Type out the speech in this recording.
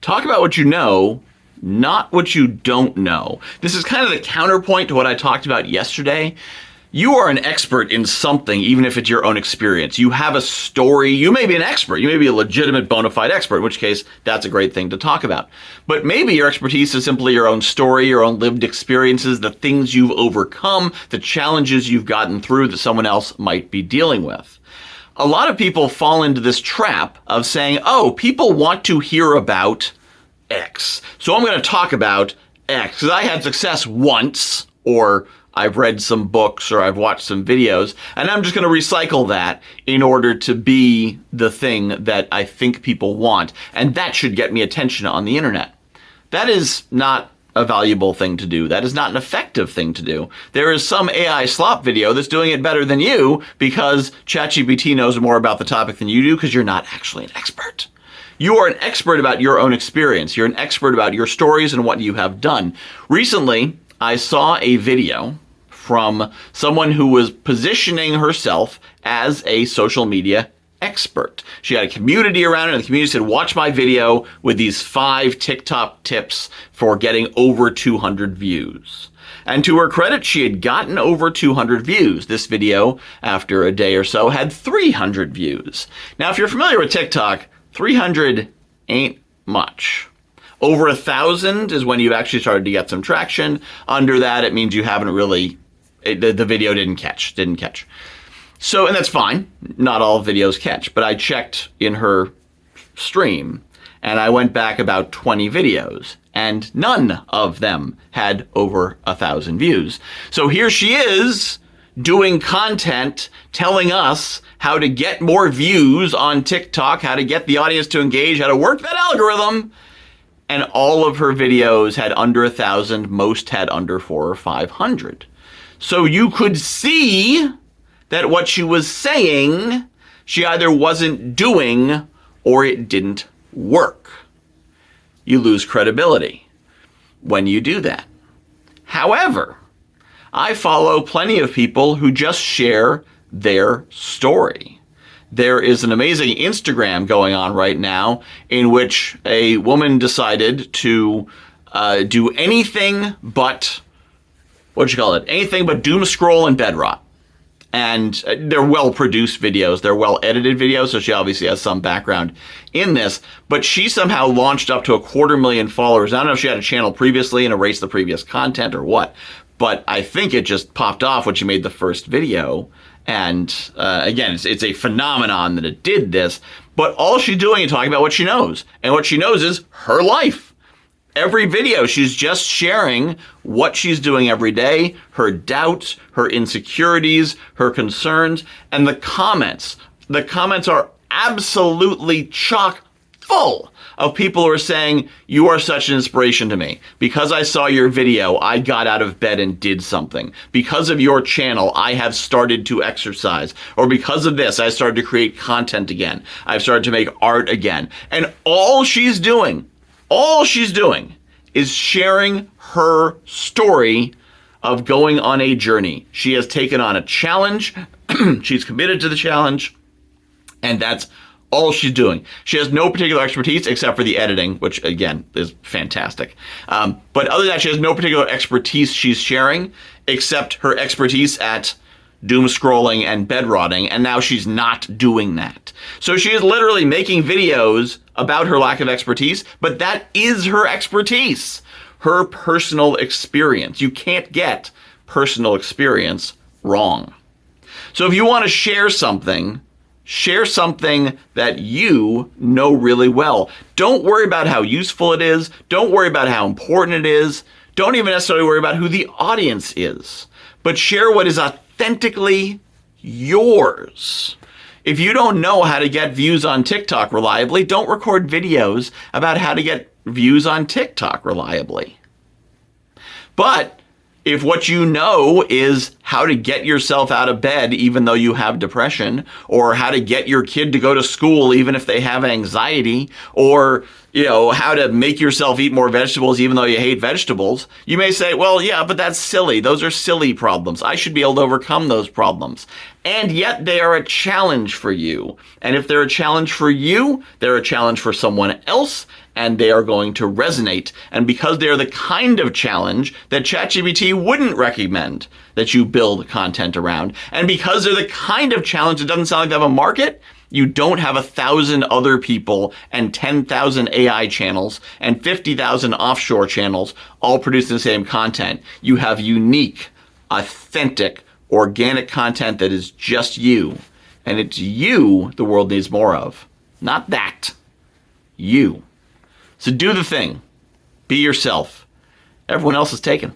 Talk about what you know, not what you don't know. This is kind of the counterpoint to what I talked about yesterday. You are an expert in something, even if it's your own experience. You have a story. You may be an expert. You may be a legitimate bona fide expert, in which case that's a great thing to talk about. But maybe your expertise is simply your own story, your own lived experiences, the things you've overcome, the challenges you've gotten through that someone else might be dealing with. A lot of people fall into this trap of saying, oh, people want to hear about X. So I'm going to talk about X because I had success once, or I've read some books, or I've watched some videos, and I'm just going to recycle that in order to be the thing that I think people want. And that should get me attention on the internet. That is not a valuable thing to do. That is not an effective thing to do. There is some AI slop video that's doing it better than you because ChatGPT knows more about the topic than you do because you're not actually an expert. You are an expert about your own experience. You're an expert about your stories and what you have done. Recently, I saw a video from someone who was positioning herself as a social media expert. She had a community around it, and the community said, watch my video with these 5 TikTok tips for getting over 200 views. And to her credit, she had gotten over 200 views. This video, after a day or so, had 300 views. Now, if you're familiar with TikTok, 300 ain't much. Over 1,000 is when you've actually started to get some traction. Under that, it means you haven't really, the video didn't catch. So, and that's fine. Not all videos catch, but I checked in her stream and I went back about 20 videos and none of them had over 1,000 views. So here she is doing content telling us how to get more views on TikTok, how to get the audience to engage, how to work that algorithm. And all of her videos had under 1,000, most had under 400 or 500. So you could see that what she was saying, she either wasn't doing or it didn't work. You lose credibility when you do that. However, I follow plenty of people who just share their story. There is an amazing Instagram going on right now in which a woman decided to do anything but, anything but doom scroll and bed rot. And they're well-produced videos. They're well-edited videos, so she obviously has some background in this. But she somehow launched up to 250,000 followers. I don't know if she had a channel previously and erased the previous content or what. But I think it just popped off when she made the first video. And again, it's a phenomenon that it did this. But all she's doing is talking about what she knows. And what she knows is her life. Every video, she's just sharing what she's doing every day, her doubts, her insecurities, her concerns, and the comments. The comments are absolutely chock full of people who are saying, you are such an inspiration to me. Because I saw your video, I got out of bed and did something. Because of your channel, I have started to exercise. Or because of this, I started to create content again. I've started to make art again. And all she's doing is sharing her story of going on a journey. She has taken on a challenge. She's committed to the challenge. And that's all she's doing. She has no particular expertise except for the editing, which again is fantastic. But other than that, she has no particular expertise she's sharing except her expertise at doom scrolling and bed rotting, and now she's not doing that. So she is literally making videos about her lack of expertise, but that is her expertise, her personal experience. You can't get personal experience wrong. So if you want to share something that you know really well. Don't worry about how useful it is. Don't worry about how important it is. Don't even necessarily worry about who the audience is, but share what is authentically yours. If you don't know how to get views on TikTok reliably, don't record videos about how to get views on TikTok reliably. But if what you know is how to get yourself out of bed even though you have depression, or how to get your kid to go to school even if they have anxiety, or how to make yourself eat more vegetables even though you hate vegetables. You may say, well, yeah, but that's silly. Those are silly problems. I should be able to overcome those problems. And yet they are a challenge for you. And if they're a challenge for you, they're a challenge for someone else, and they are going to resonate. And because they're the kind of challenge that ChatGPT wouldn't recommend that you build content around, and because they're the kind of challenge that doesn't sound like they have a market, you don't have 1,000 other people and 10,000 AI channels and 50,000 offshore channels all producing the same content. You have unique, authentic, organic content that is just you. And it's you the world needs more of. Not that. You. So do the thing. Be yourself. Everyone else is taken.